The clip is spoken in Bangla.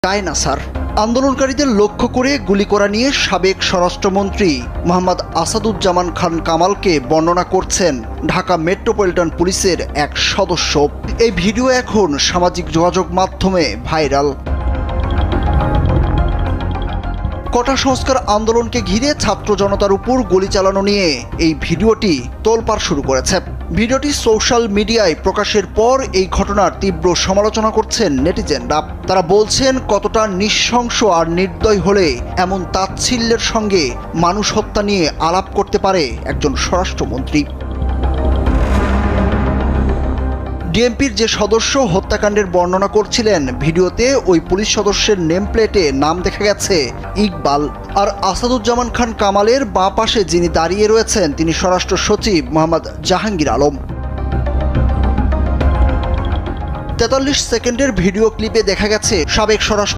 ডায়নাসার আন্দোলনকারীদের লক্ষ্য করে গুলি করা নিয়ে সাবেক স্বরাষ্ট্রমন্ত্রী মোহাম্মদ আসাদুজ্জামান খান কামালকে বর্ণনা করছেন ঢাকা মেট্রোপলিটন পুলিশের এক সদস্য। এই ভিডিও এখন সামাজিক যোগাযোগ মাধ্যমে ভাইরাল। কোটা সংস্কার আন্দোলনকে ঘিরে ছাত্র জনতার উপর গুলি চালানো নিয়ে এই ভিডিওটি তোলপাড় শুরু করেছে। ভিডিওটি সোশ্যাল মিডিয়ায় প্রকাশের পর এই ঘটনার তীব্র সমালোচনা করছেন নেটিজেনরা। তারা বলছেন, কতটা নৃশংস আর নির্দয় হলে এমন তাচ্ছিল্যের সঙ্গে মানুষ হত্যা নিয়ে আলাপ করতে পারে একজন স্বরাষ্ট্রমন্ত্রী। ডিএমপির যে সদস্য হত্যাকাণ্ডের বর্ণনা করছিলেন, ভিডিওতে ওই পুলিশ সদস্যের নেম প্লেটে নাম দেখা গেছে ইকবাল। আর আসাদুজ্জামান খান কামালের বাঁ পাশে যিনি দাঁড়িয়ে রয়েছেন তিনি স্বরাষ্ট্র সচিব মোহাম্মদ জাহাঙ্গীর আলম। 43 সেকেন্ডের ভিডিও ক্লিপে দেখা গেছে সাবেক স্বরাষ্ট্র